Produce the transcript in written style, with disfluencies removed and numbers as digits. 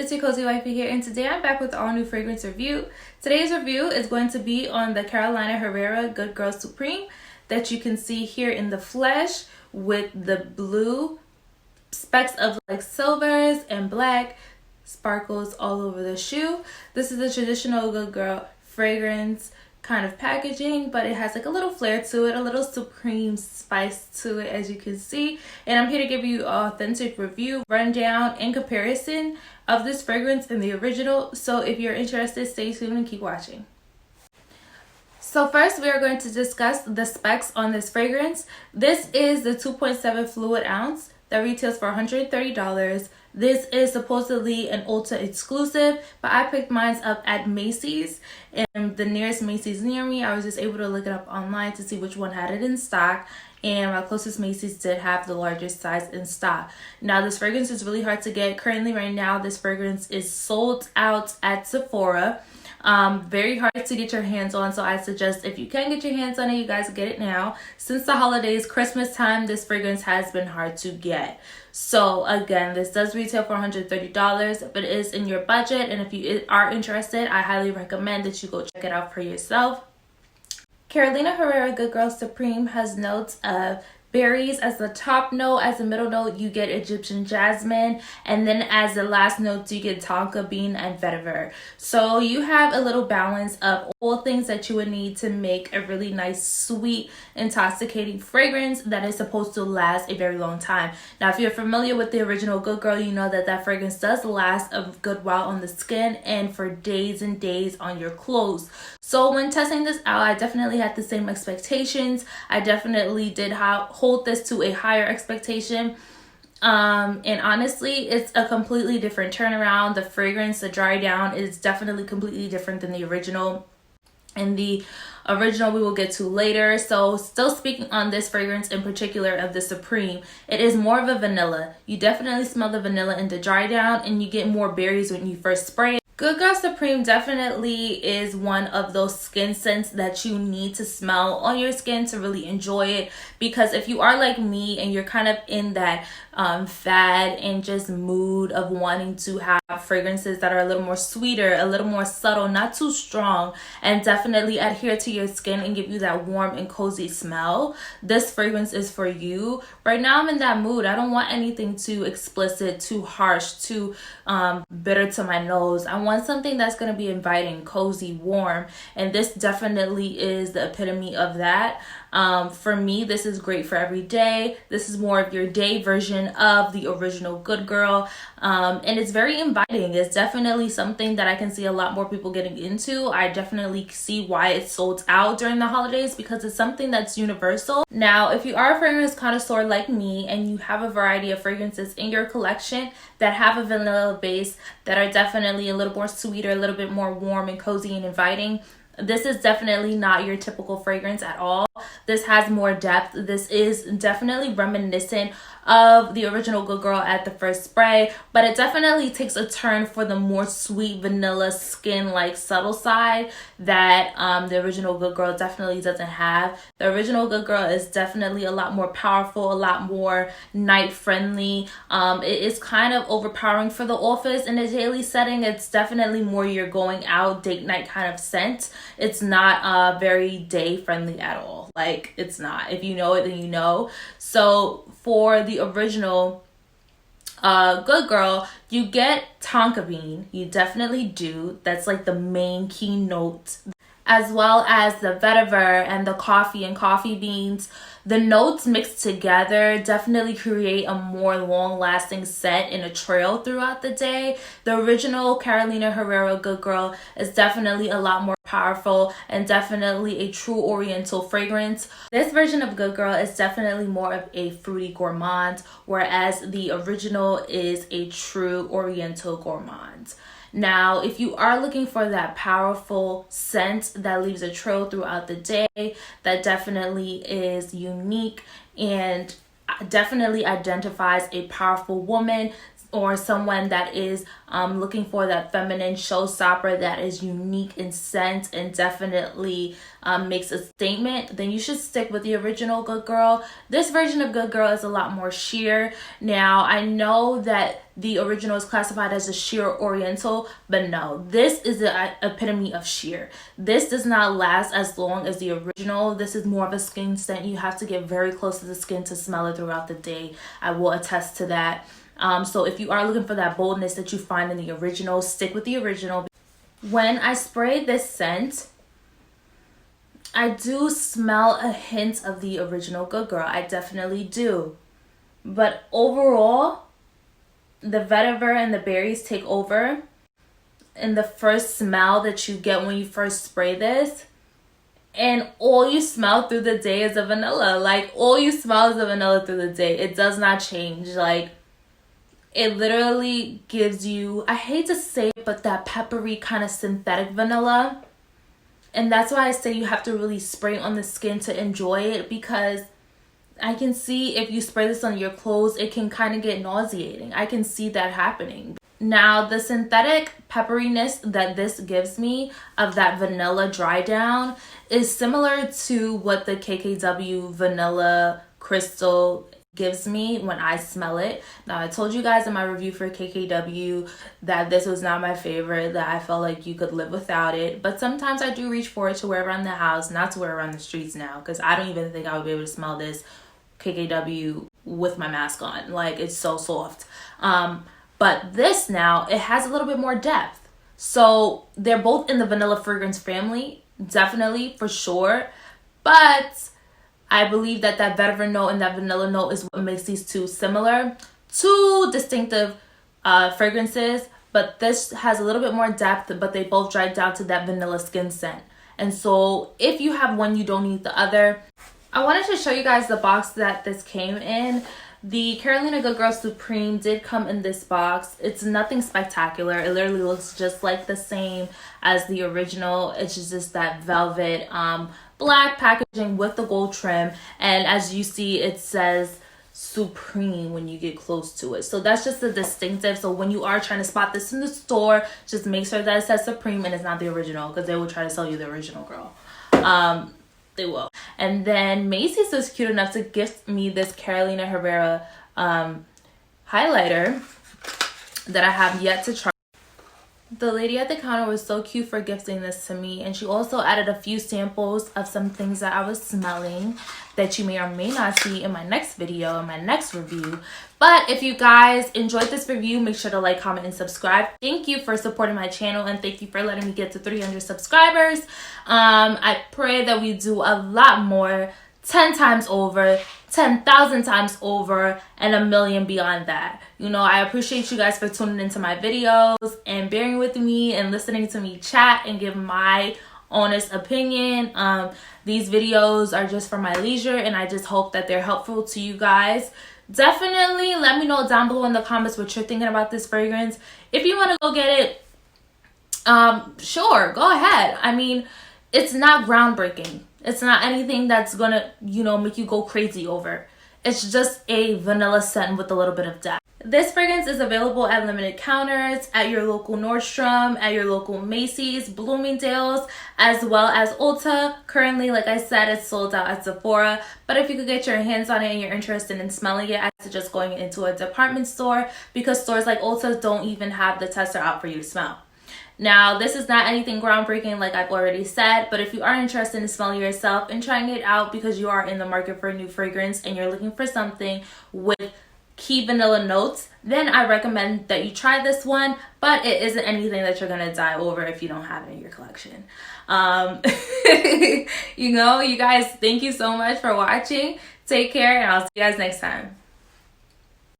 it's your Cozy Wifey here, and today I'm back with all new fragrance review. Today's review is going to be on the Carolina Herrera Good Girl Supreme that you can see here in the flesh with the blue specks of like silvers and black sparkles all over the shoe. This is the traditional Good Girl fragrance kind of packaging, but it has like a little flair to it, a little supreme spice to it, as you can see. And I'm here to give you an authentic review, rundown, and comparison of this fragrance and the original. So if you're interested, stay tuned and keep watching. So first, we are going to discuss the specs on this fragrance. This is the 2.7 fluid ounce that retails for $130. This is supposedly an Ulta exclusive, but I picked mine up at Macy's, and the nearest Macy's near me, I was just able to look it up online to see which one had it in stock, and my closest Macy's did have the largest size in stock. Now, this fragrance is really hard to get. Currently, right now, this fragrance is sold out at Sephora. Very hard to get your hands on, so I suggest if you can get your hands on it, you guys get it now. Since the holidays, Christmas time, this fragrance has been hard to get. So again, this does retail for $130 if it is in your budget, and if you are interested, I highly recommend that you go check it out for yourself. Carolina Herrera Good Girl Supreme has notes of berries as the top note. As the middle note, you get Egyptian jasmine, and then as the last notes, you get tonka bean and vetiver. So you have a little balance of all things that you would need to make a really nice, sweet, intoxicating fragrance that is supposed to last a very long time. Now, if you're familiar with the original Good Girl, you know that that fragrance does last a good while on the skin and for days and days on your clothes. So when testing this out, I definitely had the same expectations. I definitely did hold this to a higher expectation. And honestly, it's a completely different turnaround. The fragrance, the dry down, is definitely completely different than the original. And the original we will get to later. So still speaking on this fragrance in particular of the Supreme, it is more of a vanilla. You definitely smell the vanilla in the dry down, and you get more berries when you first spray it. Good Girl Supreme definitely is one of those skin scents that you need to smell on your skin to really enjoy it, because if you are like me and you're kind of in that fad and just mood of wanting to have fragrances that are a little more sweeter, a little more subtle, not too strong, and definitely adhere to your skin and give you that warm and cozy smell, this fragrance is for you. Right now I'm in that mood. I don't want anything too explicit, too harsh, too bitter to my nose. I want something that's going to be inviting, cozy, warm, and this definitely is the epitome of that. For me, this is great for every day. This is more of your day version of the original Good Girl, and it's very inviting. It's definitely something that I can see a lot more people getting into. I definitely see why it's sold out during the holidays, because it's something that's universal. Now, if you are a fragrance connoisseur like me and you have a variety of fragrances in your collection that have a vanilla base that are definitely a little more sweeter, a little bit more warm and cozy and inviting, this is definitely not your typical fragrance at all. This has more depth. This is definitely reminiscent of the original Good Girl at the first spray, but it definitely takes a turn for the more sweet vanilla skin like subtle side that the original Good Girl definitely doesn't have. The original Good Girl is definitely a lot more powerful, a lot more night friendly. It is kind of overpowering for the office in a daily setting. It's definitely more your going out date night kind of scent. It's not very day friendly at all. Like, it's not. If you know it, then you know. So for the original Good Girl, you get tonka bean. You definitely do. That's like the main key note, as well as the vetiver and the coffee and coffee beans. The notes mixed together definitely create a more long-lasting scent in a trail throughout the day. The original Carolina Herrera Good Girl is definitely a lot more powerful and definitely a true oriental fragrance. This version of Good Girl is definitely more of a fruity gourmand, whereas the original is a true oriental gourmand. Now, if you are looking for that powerful scent that leaves a trail throughout the day, that definitely is unique and definitely identifies a powerful woman, or someone that is looking for that feminine showstopper that is unique in scent and definitely makes a statement, then you should stick with the original Good Girl. This version of Good Girl is a lot more sheer. Now, I know that the original is classified as a sheer oriental, but no, this is the epitome of sheer. This does not last as long as the original. This is more of a skin scent. You have to get very close to the skin to smell it throughout the day. I will attest to that. So if you are looking for that boldness that you find in the original, stick with the original. When I spray this scent, I do smell a hint of the original Good Girl. I definitely do. But overall, the vetiver and the berries take over. And the first smell that you get when you first spray this, and all you smell through the day is a vanilla. Like, all you smell is a vanilla through the day. It does not change. Like, it literally gives you, I hate to say it, but that peppery kind of synthetic vanilla. And that's why I say you have to really spray on the skin to enjoy it, because I can see if you spray this on your clothes, it can kind of get nauseating. I can see that happening. Now, the synthetic pepperiness that this gives me of that vanilla dry down is similar to what the KKW Vanilla Crystal gives me when I smell it. Now, I told you guys in my review for KKW that this was not my favorite, that I felt like you could live without it. But sometimes I do reach for it to wear around the house, not to wear around the streets now, because I don't even think I would be able to smell this KKW with my mask on. Like, it's so soft. But this now, it has a little bit more depth. So they're both in the vanilla fragrance family, definitely, for sure. But I believe that that vetiver note and that vanilla note is what makes these two similar. Two distinctive fragrances, but this has a little bit more depth, but they both dry down to that vanilla skin scent. And so if you have one, you don't need the other. I wanted to show you guys the box that this came in. The Carolina Good Girl Supreme did come in this box. It's nothing spectacular. It literally looks just like the same as the original. It's just that velvet black packaging with the gold trim. And as you see, it says Supreme when you get close to it. So that's just the distinctive. So when you are trying to spot this in the store, just make sure that it says Supreme and it's not the original, because they will try to sell you the original, girl. They will. And then Macy's was cute enough to gift me this Carolina Herrera highlighter that I have yet to try. The lady at the counter was so cute for gifting this to me, and she also added a few samples of some things that I was smelling that you may or may not see in my next video, in my next review. But if you guys enjoyed this review, make sure to like, comment, and subscribe. Thank you for supporting my channel, and thank you for letting me get to 300 subscribers. I pray that we do a lot more, 10 times over, 10,000 times over, and a million beyond that. You know, I appreciate you guys for tuning into my videos and bearing with me and listening to me chat and give my honest opinion. These videos are just for my leisure, and I just hope that they're helpful to you guys. Definitely let me know down below in the comments what you're thinking about this fragrance. If you want to go get it, sure, go ahead. I mean, it's not groundbreaking. It's not anything that's gonna, you know, make you go crazy over. It's just a vanilla scent with a little bit of depth. This fragrance is available at limited counters, at your local Nordstrom, at your local Macy's, Bloomingdale's, as well as Ulta. Currently, like I said, it's sold out at Sephora. But if you could get your hands on it and you're interested in smelling it, I suggest going into a department store, because stores like Ulta don't even have the tester out for you to smell. Now, this is not anything groundbreaking, like I've already said, but if you are interested in smelling yourself and trying it out because you are in the market for a new fragrance and you're looking for something with key vanilla notes, then I recommend that you try this one, but it isn't anything that you're gonna die over if you don't have it in your collection. You know, you guys, thank you so much for watching. Take care, and I'll see you guys next time.